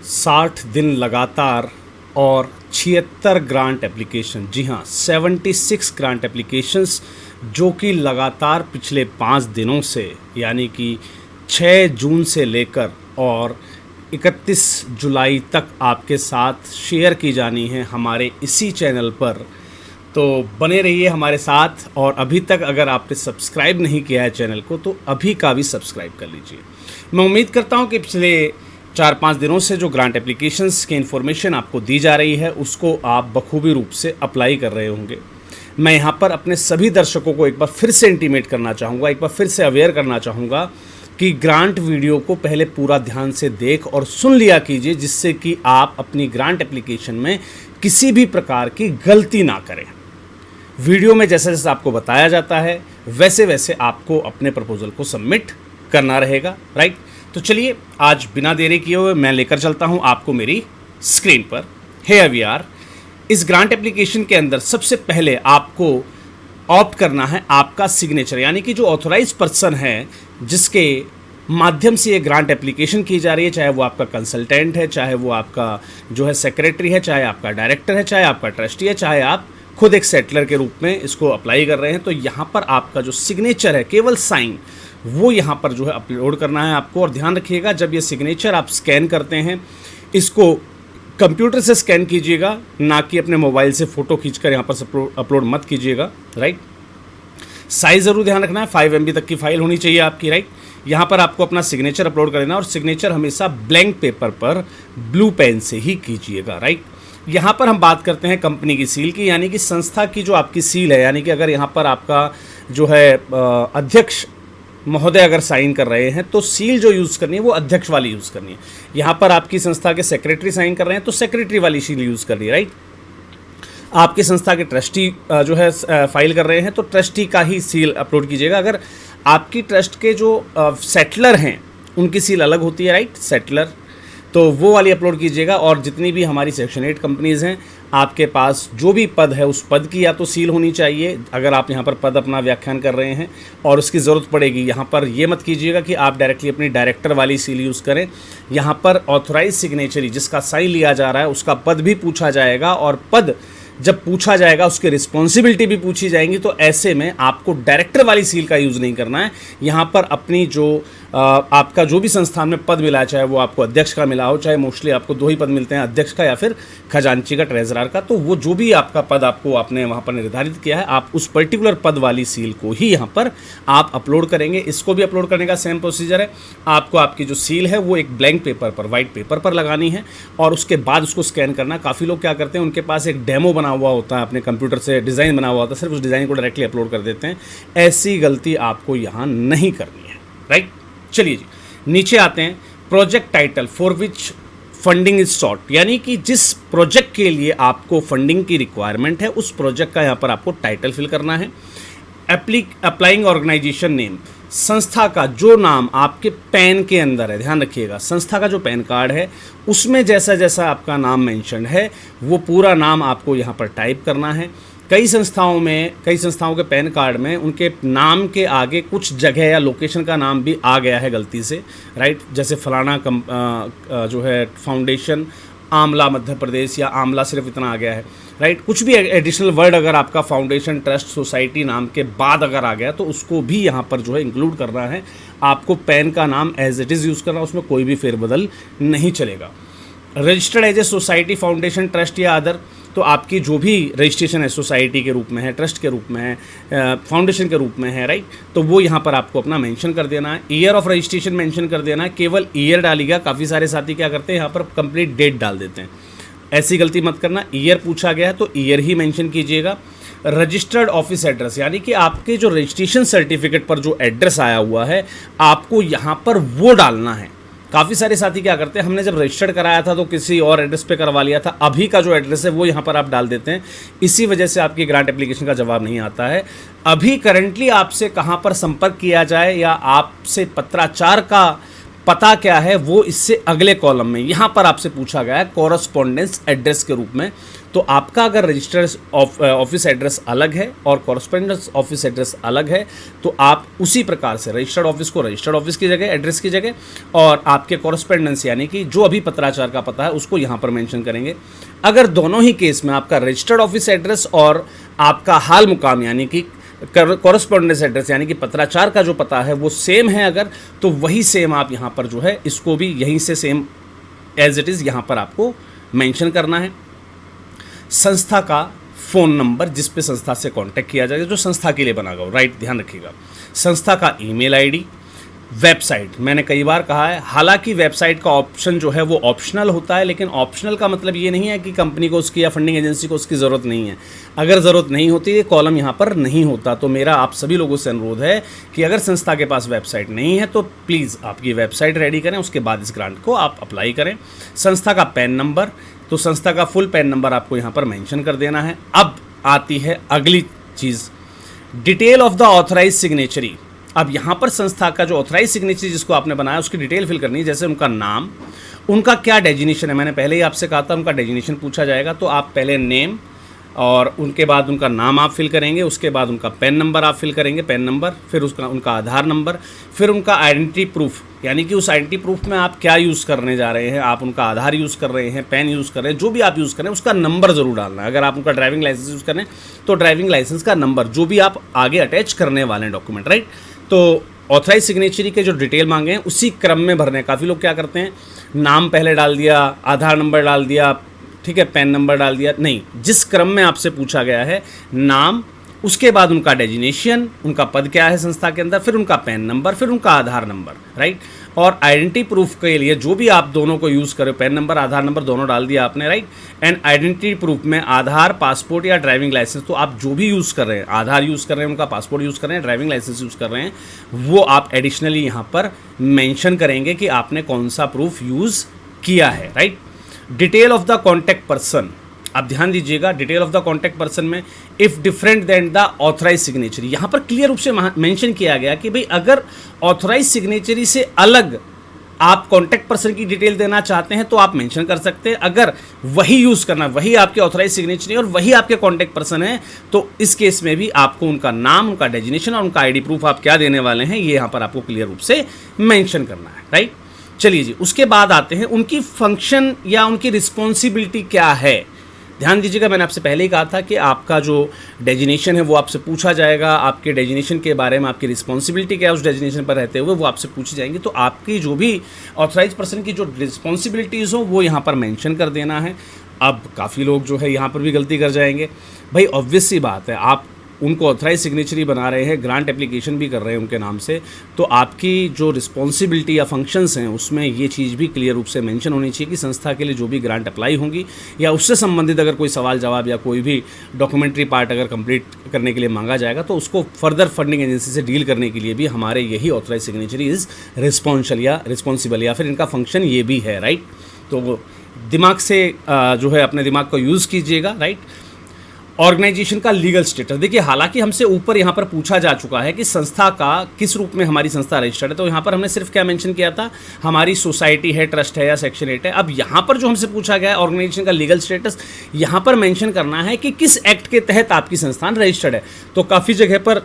60 दिन लगातार और 76 ग्रांट एप्लीकेशन, जी हाँ 76 ग्रांट एप्लीकेशंस, जो कि लगातार पिछले 5 दिनों से यानी कि 6 जून से लेकर और 31 जुलाई तक आपके साथ शेयर की जानी है हमारे इसी चैनल पर। तो बने रहिए हमारे साथ, और अभी तक अगर आपने सब्सक्राइब नहीं किया है चैनल को तो अभी का भी सब्सक्राइब कर लीजिए। मैं उम्मीद करता हूं कि पिछले 4-5 दिनों से जो ग्रांट एप्लीकेशंस की इन्फॉर्मेशन आपको दी जा रही है उसको आप बखूबी रूप से अप्लाई कर रहे होंगे। मैं यहाँ पर अपने सभी दर्शकों को एक बार फिर से इंटीमेट करना चाहूँगा, एक बार फिर से अवेयर करना चाहूँगा कि ग्रांट वीडियो को पहले पूरा ध्यान से देख और सुन लिया कीजिए, जिससे कि आप अपनी ग्रांट एप्लीकेशन में किसी भी प्रकार की गलती ना करें। वीडियो में जैसा जैसा आपको बताया जाता है वैसे वैसे आपको अपने प्रपोजल को सबमिट करना रहेगा, राइट। तो चलिए आज बिना देरी किए हुए मैं लेकर चलता हूं आपको मेरी स्क्रीन पर। Here we are. इस ग्रांट एप्लीकेशन के अंदर सबसे पहले आपको ऑप्ट करना है आपका सिग्नेचर, यानी कि जो ऑथोराइज पर्सन है जिसके माध्यम से ये ग्रांट एप्लीकेशन की जा रही है, चाहे वो आपका कंसल्टेंट है, चाहे वो आपका जो है सेक्रेटरी है, चाहे आपका डायरेक्टर है, चाहे आपका ट्रस्टी है, चाहे आप खुद एक सेटलर के रूप में इसको अप्लाई कर रहे हैं। तो यहाँ पर आपका जो सिग्नेचर है, केवल साइन, वो यहाँ पर जो है अपलोड करना है आपको। और ध्यान रखिएगा जब ये सिग्नेचर आप स्कैन करते हैं इसको कंप्यूटर से स्कैन कीजिएगा, ना कि अपने मोबाइल से फ़ोटो खींचकर यहाँ पर अपलोड मत कीजिएगा, राइट। साइज़ ज़रूर ध्यान रखना है, 5 MB तक की फाइल होनी चाहिए आपकी, राइट। यहाँ पर आपको अपना सिग्नेचर अपलोड कर देना, और सिग्नेचर हमेशा ब्लैंक पेपर पर ब्लू पेन से ही कीजिएगा, राइट। यहाँ पर हम बात करते हैं कंपनी की सील की, यानी कि संस्था की जो आपकी सील है, यानी कि अगर यहाँ पर आपका जो है अध्यक्ष महोदय अगर साइन कर रहे हैं तो सील जो यूज़ करनी है वो अध्यक्ष वाली यूज़ करनी है। यहाँ पर आपकी संस्था के सेक्रेटरी साइन कर रहे हैं तो सेक्रेटरी वाली सील यूज़ करनी है, राइट। आपकी संस्था के ट्रस्टी जो है फाइल कर रहे हैं तो ट्रस्टी का ही सील अपलोड कीजिएगा। अगर आपकी ट्रस्ट के जो सेटलर हैं उनकी सील अलग होती है, राइट, सेटलर, तो वो वाली अपलोड कीजिएगा। और जितनी भी हमारी सेक्शन 8 कंपनीज़ हैं, आपके पास जो भी पद है उस पद की या तो सील होनी चाहिए, अगर आप यहाँ पर पद अपना व्याख्यान कर रहे हैं और उसकी ज़रूरत पड़ेगी। यहाँ पर ये मत कीजिएगा कि आप डायरेक्टली अपनी डायरेक्टर वाली सील यूज़ करें। यहाँ पर ऑथोराइज सिग्नेचरी जिसका साइन लिया जा रहा है उसका पद भी पूछा जाएगा, और पद जब पूछा जाएगा उसकी रिस्पॉन्सिबिलिटी भी पूछी जाएंगी। तो ऐसे में आपको डायरेक्टर वाली सील का यूज़ नहीं करना है। यहाँ पर अपनी जो आपका जो भी संस्थान में पद मिला है, चाहे वो आपको अध्यक्ष का मिला हो, चाहे मोस्टली आपको 2 ही पद मिलते हैं, अध्यक्ष का या फिर खजांची का, ट्रेजरर का, तो वो जो भी आपका पद आपको आपने वहाँ पर निर्धारित किया है, आप उस पर्टिकुलर पद वाली सील को ही यहाँ पर आप अपलोड करेंगे। इसको भी अपलोड करने का सेम प्रोसीजर है। आपको आपकी जो सील है वो एक ब्लैंक पेपर पर, वाइट पेपर पर लगानी है, और उसके बाद उसको स्कैन करना। काफ़ी लोग क्या करते हैं, उनके पास एक डेमो बना हुआ होता है, अपने कंप्यूटर से डिज़ाइन बना हुआ होता है, सिर्फ उस डिज़ाइन को डायरेक्टली अपलोड कर देते हैं। ऐसी गलती आपको यहाँ नहीं करनी है, राइट। चलिए जी, नीचे आते हैं। Project title for which funding is sought, यानी कि जिस प्रोजेक्ट के लिए आपको फंडिंग की रिक्वायरमेंट है उस प्रोजेक्ट का यहाँ पर आपको टाइटल फिल करना है। अप्लाइंग ऑर्गेनाइजेशन नेम, संस्था का जो नाम आपके पैन के अंदर है, ध्यान रखिएगा, संस्था का जो पैन कार्ड है उसमें जैसा जैसा आपका नाम मेंशन है वो पूरा नाम आपको यहाँ पर टाइप करना है। कई संस्थाओं के पैन कार्ड में उनके नाम के आगे कुछ जगह या लोकेशन का नाम भी आ गया है गलती से, राइट। जैसे फलाना जो है फाउंडेशन आमला मध्य प्रदेश, या आमला सिर्फ इतना आ गया है, राइट। कुछ भी एडिशनल वर्ड अगर आपका फाउंडेशन, ट्रस्ट, सोसाइटी नाम के बाद अगर आ गया तो उसको भी यहाँ पर जो है इंक्लूड करना है। आपको पैन का नाम एज इट इज़ यूज़ करना, उसमें कोई भी फेरबदल नहीं चलेगा। Registered as a society, foundation, trust या अदर, तो आपकी जो भी रजिस्ट्रेशन है सोसाइटी के रूप में है, ट्रस्ट के रूप में है, फाउंडेशन के रूप में है, राइट, तो वो यहाँ पर आपको अपना मेंशन कर देना है। ईयर ऑफ रजिस्ट्रेशन मेंशन कर देना है, केवल ईयर डालिएगा। काफ़ी सारे साथी क्या करते हैं, यहाँ पर कंप्लीट डेट डाल देते हैं, ऐसी गलती मत करना। ईयर पूछा गया है तो ईयर ही मेंशन कीजिएगा। रजिस्टर्ड ऑफिस एड्रेस, यानी कि आपके जो रजिस्ट्रेशन सर्टिफिकेट पर जो एड्रेस आया हुआ है आपको यहाँ पर वो डालना है। काफ़ी सारे साथी क्या करते हैं, हमने जब रजिस्टर्ड कराया था तो किसी और एड्रेस पे करवा लिया था, अभी का जो एड्रेस है वो यहाँ पर आप डाल देते हैं। इसी वजह से आपकी ग्रांट एप्लीकेशन का जवाब नहीं आता है। अभी करंटली आपसे कहाँ पर संपर्क किया जाए या आपसे पत्राचार का पता क्या है वो इससे अगले कॉलम में यहाँ पर आपसे पूछा गया है कॉरस्पॉन्डेंस एड्रेस के रूप में। तो आपका अगर रजिस्टर्ड ऑफिस एड्रेस अलग है और कॉरस्पॉन्डेंस ऑफिस एड्रेस अलग है तो आप उसी प्रकार से रजिस्टर्ड ऑफिस को रजिस्टर्ड ऑफिस की जगह, एड्रेस की जगह, और आपके कॉरस्पॉन्डेंस यानी कि जो अभी पत्राचार का पता है उसको यहाँ पर मेंशन करेंगे। अगर दोनों ही केस में आपका रजिस्टर्ड ऑफिस एड्रेस और आपका हाल मुकाम यानी कि कॉरस्पॉन्डेंस एड्रेस यानी कि पत्राचार का जो पता है वो सेम है अगर, तो वही सेम आप यहाँ पर जो है इसको भी यहीं से सेम एज इट इज़ यहाँ पर आपको मेंशन करना है। संस्था का फ़ोन नंबर जिस पे संस्था से कांटेक्ट किया जाएगा, जो संस्था के लिए बना गया, राइट, ध्यान रखिएगा। संस्था का ईमेल आईडी, वेबसाइट, मैंने कई बार कहा है, हालांकि वेबसाइट का ऑप्शन जो है वो ऑप्शनल होता है, लेकिन ऑप्शनल का मतलब ये नहीं है कि कंपनी को उसकी या फंडिंग एजेंसी को उसकी ज़रूरत नहीं है। अगर ज़रूरत नहीं होती ये कॉलम यहाँ पर नहीं होता। तो मेरा आप सभी लोगों से अनुरोध है कि अगर संस्था के पास वेबसाइट नहीं है तो प्लीज़ आप ये वेबसाइट रेडी करें, उसके बाद इस ग्रांट को आप अप्लाई करें। संस्था का पैन नंबर, तो संस्था का फुल पैन नंबर आपको यहाँ पर मेंशन कर देना है। अब आती है अगली चीज़, detail of the authorise signatory. अब यहाँ पर संस्था का जो ऑथराइज सिग्नेचरी जिसको आपने बनाया उसकी डिटेल फिल करनी है, जैसे उनका नाम, उनका क्या डेजिग्नेशन है, मैंने पहले ही आपसे कहा था उनका डेजिग्नेशन पूछा जाएगा, तो आप पहले नेम और उनके बाद उनका नाम आप फिल करेंगे, उसके बाद उनका पैन नंबर आप फिल करेंगे, पैन नंबर, फिर उसका उनका आधार नंबर, फिर उनका आइडेंटिटी प्रूफ यानी कि उस आइडेंटिटी प्रूफ में आप क्या यूज़ करने जा रहे हैं, आप उनका आधार यूज़ कर रहे हैं, पैन यूज़ कर रहे हैं, जो भी आप यूज़ करें उसका नंबर ज़रूर डालना है। अगर आप उनका ड्राइविंग लाइसेंस यूज़ करें तो ड्राइविंग लाइसेंस का नंबर, जो भी आप आगे अटैच करने वाले हैं डॉक्यूमेंट, राइट। तो ऑथराइज सिग्नेचरी के जो डिटेल मांगे हैं उसी क्रम में भरने हैं। काफ़ी लोग क्या करते हैं, नाम पहले डाल दिया, आधार नंबर डाल दिया, ठीक है, पैन नंबर डाल दिया, नहीं, जिस क्रम में आपसे पूछा गया है, नाम, उसके बाद उनका डेजिग्नेशन, उनका पद क्या है संस्था के अंदर, फिर उनका पैन नंबर, फिर उनका आधार नंबर, राइट। और आइडेंटिटी प्रूफ के लिए जो भी आप दोनों को यूज़ करें, पैन नंबर, आधार नंबर दोनों डाल दिया आपने, राइट। एंड आइडेंटिटी प्रूफ में आधार, पासपोर्ट या ड्राइविंग लाइसेंस, तो आप जो भी यूज़ कर रहे हैं, आधार यूज़ कर रहे हैं, उनका पासपोर्ट यूज़ कर रहे हैं, ड्राइविंग लाइसेंस यूज़ कर रहे हैं, वो आप एडिशनली यहाँ पर मेंशन करेंगे कि आपने कौन सा प्रूफ यूज़ किया है, right. Detail of the contact person, अब ध्यान दीजिएगा, detail of the contact person में if different than the authorise signatory, यहाँ पर क्लियर रूप से मेंशन किया गया कि भाई अगर ऑथराइज सिग्नेचरी से अलग आप कॉन्टैक्ट पर्सन की डिटेल देना चाहते हैं तो आप मेंशन कर सकते हैं। अगर वही यूज़ करना, वही आपके ऑथराइज सिग्नेचरी और वही आपके कॉन्टैक्ट पर्सन है, तो इस केस में भी आपको उनका नाम, उनका डेजिग्नेशन और उनका आईडी प्रूफ आप क्या देने वाले हैं ये यहाँ पर आपको क्लियर रूप से मेंशन करना है, राइट। चलिए जी, उसके बाद आते हैं उनकी फंक्शन या उनकी रिस्पॉन्सिबिलिटी क्या है। ध्यान दीजिएगा, मैंने आपसे पहले ही कहा था कि आपका जो डेजिग्नेशन है वो आपसे पूछा जाएगा, आपके डेजिग्नेशन के बारे में आपकी रिस्पॉन्सिबिलिटी क्या है उस डेजिग्नेशन पर रहते हुए वो आपसे पूछी जाएंगी। तो आपकी जो भी ऑथराइज पर्सन की जो रिस्पॉन्सिबिलिटीज़ हो वो यहाँ पर मेंशन कर देना है। अब काफ़ी लोग जो है यहाँ पर भी गलती कर जाएंगे। भाई ऑब्वियस सी बात है, आप उनको ऑथराइज सिग्नेचरी बना रहे हैं, ग्रांट एप्लीकेशन भी कर रहे हैं उनके नाम से, तो आपकी जो रिस्पॉन्सिबिलिटी या फंक्शंस हैं उसमें ये चीज़ भी क्लियर रूप से मेंशन होनी चाहिए कि संस्था के लिए जो भी ग्रांट अप्लाई होंगी या उससे संबंधित अगर कोई सवाल जवाब या कोई भी डॉक्यूमेंट्री पार्ट अगर कंप्लीट करने के लिए मांगा जाएगा तो उसको फर्दर फंडिंग एजेंसी से डील करने के लिए भी हमारे यही ऑथराइज सिग्नेचरी इज़ रिस्पॉन्सिबल या फिर इनका फंक्शन ये भी है, राइट। तो वो दिमाग से जो है अपने दिमाग को यूज़ कीजिएगा, राइट। ऑर्गेनाइजेशन का लीगल स्टेटस, देखिए हालांकि हमसे ऊपर यहाँ पर पूछा जा चुका है कि संस्था का किस रूप में हमारी संस्था रजिस्टर्ड है, तो यहाँ पर हमने सिर्फ क्या मेंशन किया था, हमारी सोसाइटी है, ट्रस्ट है या सेक्शन 8 है। अब यहाँ पर जो हमसे पूछा गया है ऑर्गेनाइजेशन का लीगल स्टेटस, यहाँ पर मेंशन करना है कि किस एक्ट के तहत आपकी संस्थान रजिस्टर्ड है। तो काफ़ी जगह पर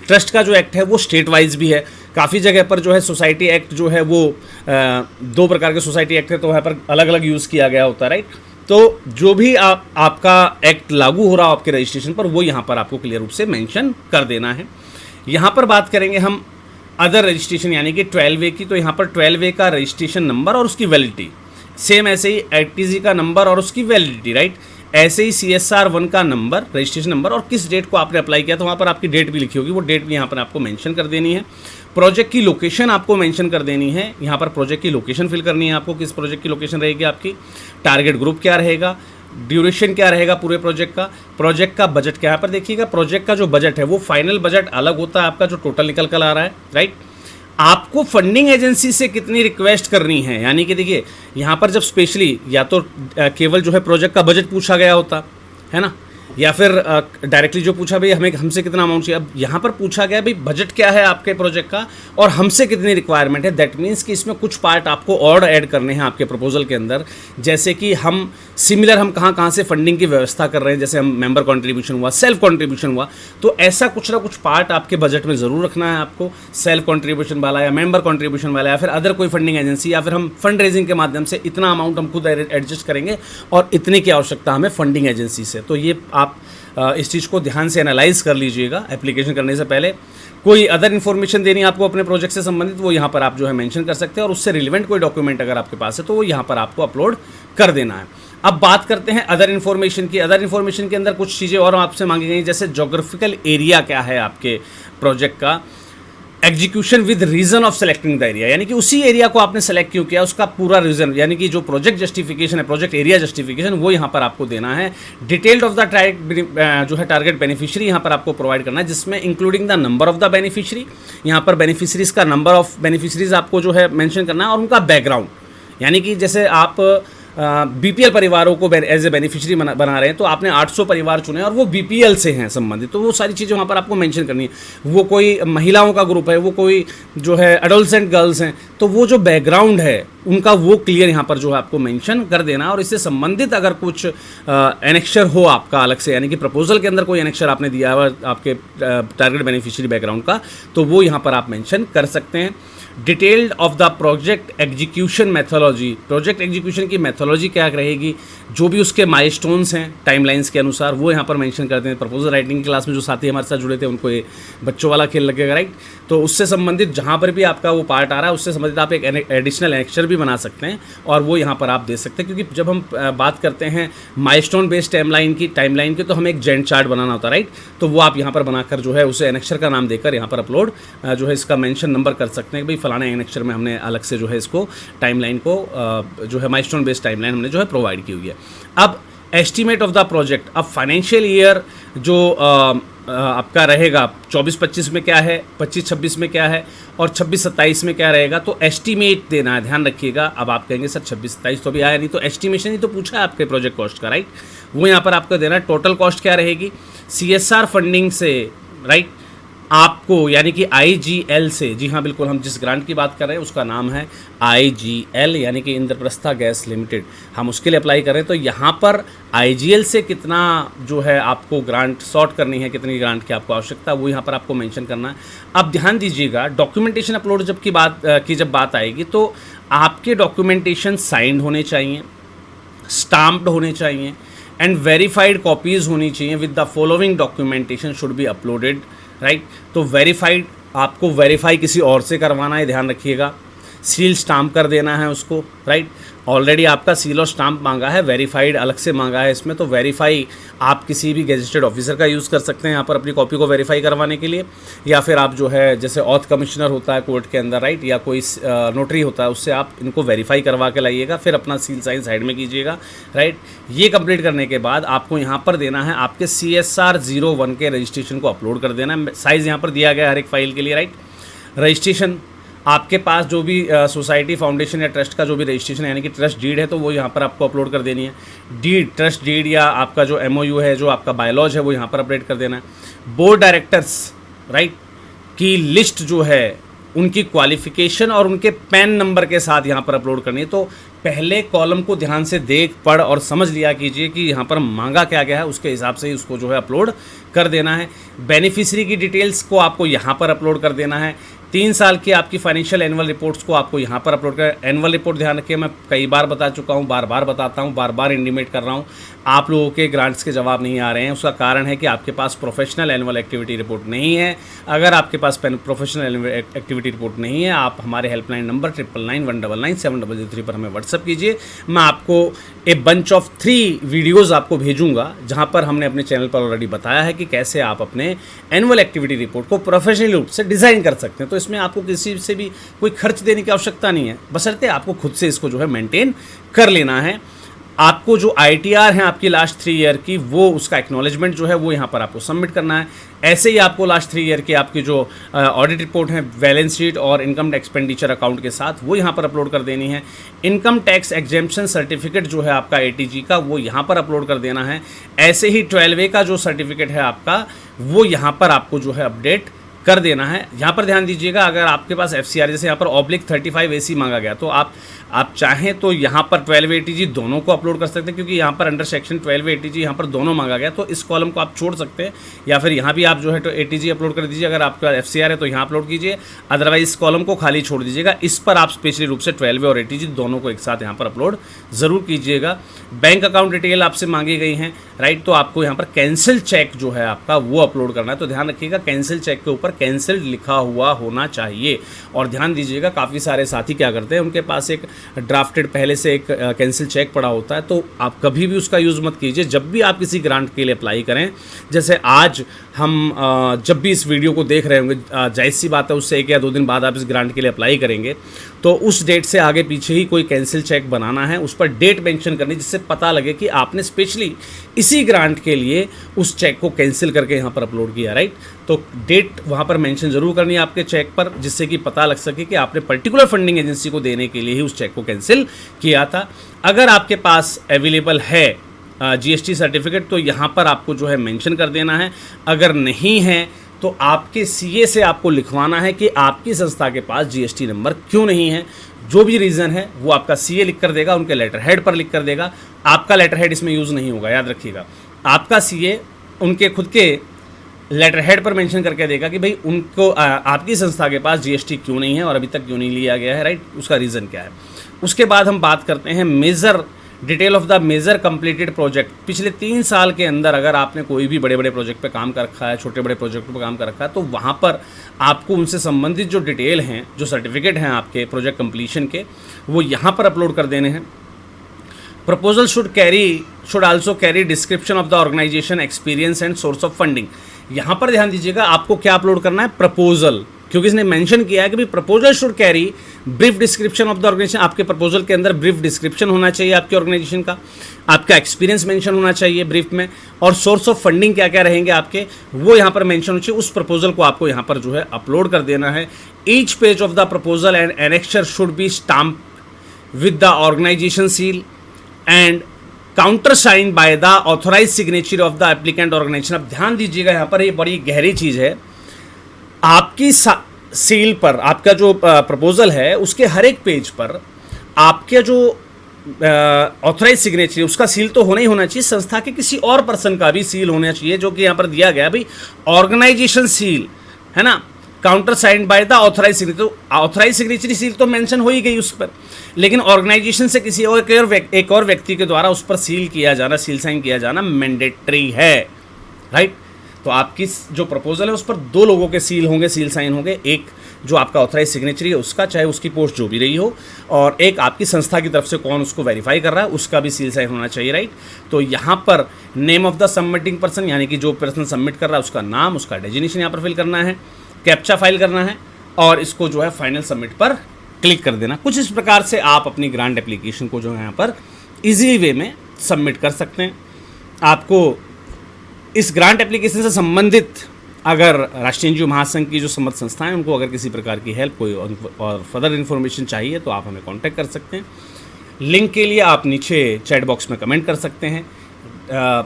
ट्रस्ट का जो एक्ट है वो स्टेट वाइज भी है, काफ़ी जगह पर जो है सोसाइटी एक्ट जो है वो 2 प्रकार के सोसाइटी एक्ट है, तो वहाँ पर अलग अलग यूज़ किया गया होता है, राइट। तो जो भी आपका एक्ट लागू हो रहा हो आपके रजिस्ट्रेशन पर वो यहाँ पर आपको क्लियर रूप से मेंशन कर देना है। यहाँ पर बात करेंगे हम अदर रजिस्ट्रेशन यानी कि 12A की, तो यहाँ पर 12A का रजिस्ट्रेशन नंबर और उसकी वैलिडिटी, सेम ऐसे ही ATC का नंबर और उसकी वैलिडिटी, राइट। ऐसे ही CSR 1 का नंबर, रजिस्ट्रेशन नंबर और किस डेट को आपने अप्लाई किया, तो वहाँ पर आपकी डेट भी लिखी होगी, वो डेट भी यहाँ पर आपको मेंशन कर देनी है। प्रोजेक्ट की लोकेशन आपको मेंशन कर देनी है, यहाँ पर प्रोजेक्ट की लोकेशन फिल करनी है आपको, किस प्रोजेक्ट की लोकेशन रहेगी आपकी, टारगेट ग्रुप क्या रहेगा, ड्यूरेशन क्या रहेगा पूरे प्रोजेक्ट का बजट क्या, यहाँ पर देखिएगा प्रोजेक्ट का जो बजट है वो फाइनल बजट अलग होता है आपका जो टोटल निकल कर आ रहा है, राइट। आपको फंडिंग एजेंसी से कितनी रिक्वेस्ट करनी है, यानी कि देखिए यहाँ पर जब स्पेशली या तो केवल जो है प्रोजेक्ट का बजट पूछा गया होता है ना, या फिर डायरेक्टली जो पूछा भाई हमें हमसे कितना अमाउंट चाहिए। अब यहाँ पर पूछा गया भाई बजट क्या है आपके प्रोजेक्ट का और हमसे कितनी रिक्वायरमेंट है। दैट मीन्स कि इसमें कुछ पार्ट आपको और ऐड करने हैं आपके प्रपोजल के अंदर, जैसे कि हम सिमिलर हम कहाँ कहाँ से फंडिंग की व्यवस्था कर रहे हैं, जैसे हम मेंबर कंट्रीब्यूशन हुआ, सेल्फ कंट्रीब्यूशन हुआ, तो ऐसा कुछ ना कुछ पार्ट आपके बजट में ज़रूर रखना है आपको, सेल्फ कंट्रीब्यूशन वाला या मेंबर कंट्रीब्यूशन वाला या फिर अदर कोई फंडिंग एजेंसी, या फिर हम फंड रेजिंग के माध्यम से इतना अमाउंट हम खुद एडजस्ट करेंगे और इतने की आवश्यकता हमें फंडिंग एजेंसी से। तो ये आप इस चीज़ को ध्यान से एनालाइज कर लीजिएगा एप्लीकेशन करने से पहले। कोई अदर इन्फॉर्मेशन देनी है आपको अपने प्रोजेक्ट से संबंधित, वो यहाँ पर आप जो है मेंशन कर सकते हैं, और उससे रिलेवेंट कोई डॉक्यूमेंट अगर आपके पास है तो वो यहाँ पर आपको अपलोड कर देना है। अब बात करते हैं अदर इन्फॉर्मेशन की। अदर इन्फॉर्मेशन के अंदर कुछ चीज़ें और आपसे मांगी गई, जैसे जोग्राफिकल एरिया क्या है आपके प्रोजेक्ट का, execution with reason of selecting the area, यानी कि उसी एरिया को आपने सेलेक्ट क्यों किया उसका पूरा रीजन, यानी कि जो प्रोजेक्ट जस्टिफिकेशन है, प्रोजेक्ट एरिया जस्टिफिकेशन, वो यहाँ पर आपको देना है। डिटेल्ड ऑफ द जो है टारगेट बेनिफिशियरी यहाँ पर आपको प्रोवाइड करना है, जिसमें including the number of the beneficiary, यहाँ पर बेनिफिशरीज का नंबर ऑफ बेनिफिशरीज आपको जो है मेंशन करना है, और उनका बैकग्राउंड, यानी कि जैसे आप बीपीएल परिवारों को एज ए बेनिफिशियरी बना रहे हैं तो आपने 800 परिवार चुने और वो बीपीएल से हैं संबंधित, तो वो सारी चीज़ें वहाँ पर आपको मेंशन करनी है। वो कोई महिलाओं का ग्रुप है, वो कोई जो है एडोलसेंट गर्ल्स हैं, तो वो जो बैकग्राउंड है उनका वो क्लियर यहाँ पर जो है आपको मेंशन कर देना। और इससे संबंधित अगर कुछ एनेक्शर हो आपका अलग से, यानी कि प्रपोजल के अंदर कोई एनेक्शर आपने दिया हुआ आपके टारगेट बेनिफिशियरी बैकग्राउंड का, तो वो यहाँ पर आप मेंशन कर सकते हैं। Detailed of the project execution methodology, project execution की मैथोलॉजी क्या रहेगी, जो भी उसके माइलस्टोन्स हैं टाइमलाइंस के अनुसार वो यहाँ पर मेंशन करते हैं। प्रपोजल राइटिंग क्लास में जो साथी हमारे साथ जुड़े थे उनको ये बच्चों वाला खेल लगेगा, राइट। तो उससे संबंधित जहाँ पर भी आपका वो पार्ट आ रहा है उससे संबंधित आप एक एडिशनल एनेक्शर भी बना सकते हैं और वो यहाँ पर आप दे सकते हैं, क्योंकि जब हम बात करते हैं माइलस्टोन बेस्ड टाइमलाइन की तो हमें एक जेंट चार्ट बनाना होता है, राइट। तो वो आप यहाँ पर बनाकर जो है उसे एनेक्शर का नाम देकर यहाँ पर अपलोड जो है इसका मेंशन नंबर कर सकते हैं कि भाई फलाना एनेक्शर में हमने अलग से जो है इसको टाइमलाइन को जो है माइलस्टोन बेस्ड टाइमलाइन हमने जो है प्रोवाइड की हुई है। अब एस्टीमेट ऑफ द प्रोजेक्ट, अब फाइनेंशियल ईयर जो आपका रहेगा 24-25 में क्या है, 25-26 में क्या है और 26-27 में क्या रहेगा, तो एस्टीमेट देना है, ध्यान रखिएगा। अब आप कहेंगे सर 26-27 तो अभी आया नहीं, तो एस्टीमेशन ही तो पूछा है आपके प्रोजेक्ट कॉस्ट का, राइट। वो यहाँ पर आपको देना है। टोटल कॉस्ट क्या रहेगी CSR फंडिंग से, राइट, आपको यानी कि IGL से, जी हाँ बिल्कुल, हम जिस ग्रांट की बात कर रहे हैं उसका नाम है IGL यानी कि इंद्रप्रस्था गैस लिमिटेड, हम उसके लिए अप्लाई कर रहे हैं। तो यहाँ पर IGL से कितना जो है आपको ग्रांट सॉर्ट करनी है, कितनी ग्रांट की आपको आवश्यकता है, वो यहाँ पर आपको मेंशन करना है। अब ध्यान दीजिएगा, डॉक्यूमेंटेशन अपलोड जब बात आएगी तो आपके डॉक्यूमेंटेशन साइंड होने चाहिए, स्टाम्प्ड होने चाहिए एंड वेरीफाइड कॉपीज़ होनी चाहिए with the following documentation should be uploaded, right. तो वेरीफाइड आपको वेरीफाई किसी और से करवाना है, ध्यान रखिएगा। सील स्टाम्प कर देना है उसको, राइट। ऑलरेडी आपका सील और स्टाम्प मांगा है, वेरीफाइड अलग से मांगा है इसमें, तो वेरीफाई आप किसी भी गेजेटेड ऑफिसर का यूज़ कर सकते हैं यहाँ पर अपनी कॉपी को वेरीफाई करवाने के लिए, या फिर आप जो है जैसे ऑथ कमिश्नर होता है कोर्ट के अंदर, राइट, या कोई नोटरी होता है उससे आप इनको वेरीफाई करवा के लाइएगा, फिर अपना सील साइन साइड में कीजिएगा, राइट। ये कंप्लीट करने के बाद आपको यहाँ पर देना है आपके CSR 01 के रजिस्ट्रेशन को अपलोड कर देना है। साइज़ यहाँ पर दिया गया है हर एक फाइल के लिए, राइट। रजिस्ट्रेशन आपके पास जो भी सोसाइटी, फाउंडेशन या ट्रस्ट का जो भी रजिस्ट्रेशन है, यानी कि ट्रस्ट डीड है, तो वो यहाँ पर आपको अपलोड कर देनी है। डीड, ट्रस्ट डीड या आपका जो MOU है, जो आपका बायलॉज है, वो यहाँ पर अपडेट कर देना है। बोर्ड डायरेक्टर्स, राइट, की लिस्ट जो है उनकी क्वालिफिकेशन और उनके पैन नंबर के साथ यहाँ पर अपलोड करनी है। तो पहले कॉलम को ध्यान से देख पढ़ और समझ लिया कीजिए कि यहाँ पर मांगा क्या गया है, उसके हिसाब से ही उसको जो है अपलोड कर देना है। बेनिफिशरी की डिटेल्स को आपको यहाँ पर अपलोड कर देना है। 3 साल की आपकी फाइनेंशियल एनुअल रिपोर्ट्स को आपको यहाँ पर अपलोड कर। एनुअल रिपोर्ट ध्यान रखिए, मैं कई बार बता चुका हूँ, बार बार बताता हूँ, बार बार इंडिमेट कर रहा हूँ, आप लोगों के ग्रांट्स के जवाब नहीं आ रहे हैं। उसका कारण है कि आपके पास प्रोफेशनल एनुअल एक्टिविटी रिपोर्ट नहीं है। अगर आपके पास प्रोफेशनल एनुअल एक्टिविटी रिपोर्ट नहीं है, आप हमारे हेल्पलाइन नंबर 9991997003 पर हमें व्हाट्सअप कीजिए। मैं आपको ए बंच ऑफ 3 वीडियोज़ आपको भेजूँगा, जहाँ पर हमने अपने चैनल पर ऑलरेडी बताया है कि कैसे आप अपने एनुअल एक्टिविटी रिपोर्ट को प्रोफेशनल रूप से डिज़ाइन कर सकते हैं। तो इसमें आपको किसी से भी कोई खर्च देने की आवश्यकता नहीं है, बशर्ते आपको खुद से इसको जो है मेंटेन कर लेना है। आपको जो ITR है आपकी लास्ट 3 ईयर की, वो उसका एक्नॉलेजमेंट जो है वो यहाँ पर आपको सबमिट करना है। ऐसे ही आपको लास्ट 3 ईयर की आपकी जो ऑडिट रिपोर्ट है, बैलेंस शीट और इनकम एक्सपेंडिचर अकाउंट के साथ, वो यहाँ पर अपलोड कर देनी है। इनकम टैक्स एग्जेम्पशन सर्टिफिकेट जो है आपका ATG का, वो यहाँ पर अपलोड कर देना है। ऐसे ही 12A का जो सर्टिफिकेट है आपका, वो यहाँ पर आपको जो है अपडेट कर देना है। यहाँ पर ध्यान दीजिएगा, अगर आपके पास FCR जैसे यहाँ पर /35AC मांगा गया, तो आप चाहें तो यहाँ पर 12 ATG दोनों को अपलोड कर सकते हैं, क्योंकि यहाँ पर अंडर सेक्शन 12 ATG यहाँ पर दोनों मांगा गया, तो इस कॉलम को आप छोड़ सकते हैं, या फिर यहाँ भी आप जो है तो ATG अपलोड कर दीजिए। अगर आपके पास FCR है तो यहाँ अपलोड कीजिए, अदरवाइज इस कॉलम को खाली छोड़ दीजिएगा। इस पर आप स्पेशली रूप से 12 और ATG दोनों को एक साथ यहाँ पर अपलोड ज़रूर कीजिएगा। बैंक अकाउंट डिटेल आपसे मांगी गई हैं, राइट, तो आपको यहाँ पर कैंसिल चेक जो है आपका वो अपलोड करना है। तो ध्यान रखिएगा, कैंसिल चेक के ऊपर कैंसिल्ड लिखा हुआ होना चाहिए। और ध्यान दीजिएगा, काफ़ी सारे साथी क्या करते हैं, उनके पास एक ड्राफ्टेड पहले से एक कैंसिल चेक पड़ा होता है, तो आप कभी भी उसका यूज़ मत कीजिए। जब भी आप किसी ग्रांट के लिए अप्लाई करें, जैसे आज हम जब भी इस वीडियो को देख रहे होंगे, जायज़ सी बात है उससे 1 या 2 दिन बाद आप इस ग्रांट के लिए अप्लाई करेंगे, तो उस डेट से आगे पीछे ही कोई कैंसिल चेक बनाना है, उस पर डेट मेंशन करनी, जिससे पता लगे कि आपने स्पेशली इसी ग्रांट के लिए उस चेक को कैंसिल करके यहाँ पर अपलोड किया, राइट। तो डेट वहाँ पर मेंशन जरूर करनी है आपके चेक पर, जिससे कि पता लग सके कि आपने पर्टिकुलर फंडिंग एजेंसी को देने के लिए ही उस चेक को कैंसिल किया था। अगर आपके पास अवेलेबल है GST सर्टिफिकेट, तो यहाँ पर आपको जो है मेंशन कर देना है। अगर नहीं है तो आपके CA से आपको लिखवाना है कि आपकी संस्था के पास GST नंबर क्यों नहीं है। जो भी रीज़न है वो आपका CA लिख कर देगा, उनके लेटर हेड पर लिख कर देगा। आपका लेटर हेड इसमें यूज़ नहीं होगा, याद रखिएगा। आपका CA उनके खुद के लेटर हेड पर मेंशन करके देगा कि भाई उनको आपकी संस्था के पास GST क्यों नहीं है और अभी तक क्यों नहीं लिया गया है, राइट, उसका रीज़न क्या है। उसके बाद हम बात करते हैं major detail of the major completed project. पिछले 3 साल के अंदर अगर आपने कोई भी बड़े बड़े प्रोजेक्ट पे काम कर रखा है, छोटे बड़े प्रोजेक्ट पे काम कर रखा है, तो वहाँ पर आपको उनसे संबंधित जो डिटेल हैं, जो सर्टिफिकेट हैं आपके प्रोजेक्ट कंप्लीशन के, वो यहाँ पर अपलोड कर देने हैं। Proposal should also carry description of the organization, experience and source of funding. यहाँ पर ध्यान दीजिएगा, आपको क्या अपलोड करना है, प्रपोजल, क्योंकि इसने मेंशन किया है कि भाई proposal should carry brief description of the organization. आपके प्रपोजल के अंदर ब्रीफ डिस्क्रिप्शन होना चाहिए आपकी ऑर्गेनाइजेशन का, आपका एक्सपीरियंस मेंशन होना चाहिए ब्रीफ में, और सोर्स ऑफ फंडिंग क्या क्या रहेंगे आपके, वो यहाँ पर मेंशन होना चाहिए। उस प्रपोजल को आपको यहाँ पर जो है अपलोड कर देना है। Each page of the proposal and annexure should be stamp with the organization seal and counter sign by the authorize signature of the applicant organization. अब ध्यान दीजिएगा, यहाँ पर ये बड़ी गहरी चीज़ है। आपकी सील पर, आपका जो प्रपोजल है उसके हर एक पेज पर आपके जो ऑथराइज सिग्नेचर, उसका सील तो होना ही होना चाहिए। संस्था के किसी और पर्सन का भी सील होना चाहिए, जो कि यहाँ पर दिया गया भाई ऑर्गेनाइजेशन सील है ना, counter signed by the authorize signature. तो ऑथराइज सिग्नेचर सील तो मेंशन हो ही गई उस पर, लेकिन ऑर्गेनाइजेशन से किसी और एक और व्यक्ति के द्वारा उस पर सील किया जाना, सील साइन किया जाना मैंडेटरी है, राइट। तो आपकी जो प्रपोजल है उस पर 2 लोगों के सील होंगे, सील साइन होंगे। एक जो आपका ऑथराइज सिग्नेचर है उसका, चाहे उसकी पोस्ट जो भी रही हो, और एक आपकी संस्था की तरफ से कौन उसको वेरीफाई कर रहा है उसका भी सील साइन होना चाहिए, राइट। तो यहाँ पर name of the submitting person, यानी कि जो पर्सन सबमिट कर रहा है उसका नाम, उसका डेजिग्नेशन यहाँ पर फिल करना है, कैप्चा फाइल करना है, और इसको जो है फाइनल सबमिट पर क्लिक कर देना। कुछ इस प्रकार से आप अपनी ग्रांट एप्लीकेशन को जो है यहाँ पर ईजी वे में सबमिट कर सकते हैं। आपको इस ग्रांट एप्लीकेशन से संबंधित अगर राष्ट्रीय एनजीओ महासंघ की जो संबद्ध संस्थाएं, उनको अगर किसी प्रकार की हेल्प, कोई और फर्दर इन्फॉर्मेशन चाहिए, तो आप हमें कांटेक्ट कर सकते हैं। लिंक के लिए आप नीचे चैट बॉक्स में कमेंट कर सकते हैं।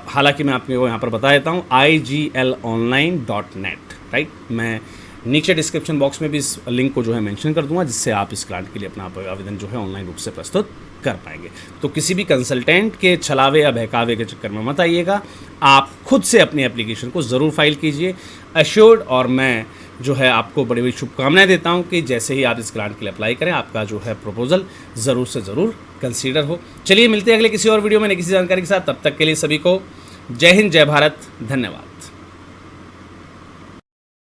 हालांकि मैं आपको यहाँ पर बता देता हूँ, iglonline.net, राइट। मैं नीचे डिस्क्रिप्शन बॉक्स में भी इस लिंक को जो है मेंशन कर दूंगा, जिससे आप इस ग्रांट के लिए अपना आवेदन जो है ऑनलाइन रूप से प्रस्तुत कर पाएंगे। तो किसी भी कंसल्टेंट के छलावे या बहकावे के चक्कर में मत आइएगा, आप खुद से अपनी एप्लीकेशन को ज़रूर फाइल कीजिए एश्योर्ड। और मैं जो है आपको बड़ी बड़ी शुभकामनाएं देता हूं कि जैसे ही आप इस ग्रांट के लिए अप्लाई करें, आपका जो है प्रपोजल ज़रूर से ज़रूर कंसीडर हो। चलिए मिलते हैं अगले किसी और वीडियो में नई किसी जानकारी के साथ। तब तक के लिए सभी को जय हिंद, जय भारत, धन्यवाद।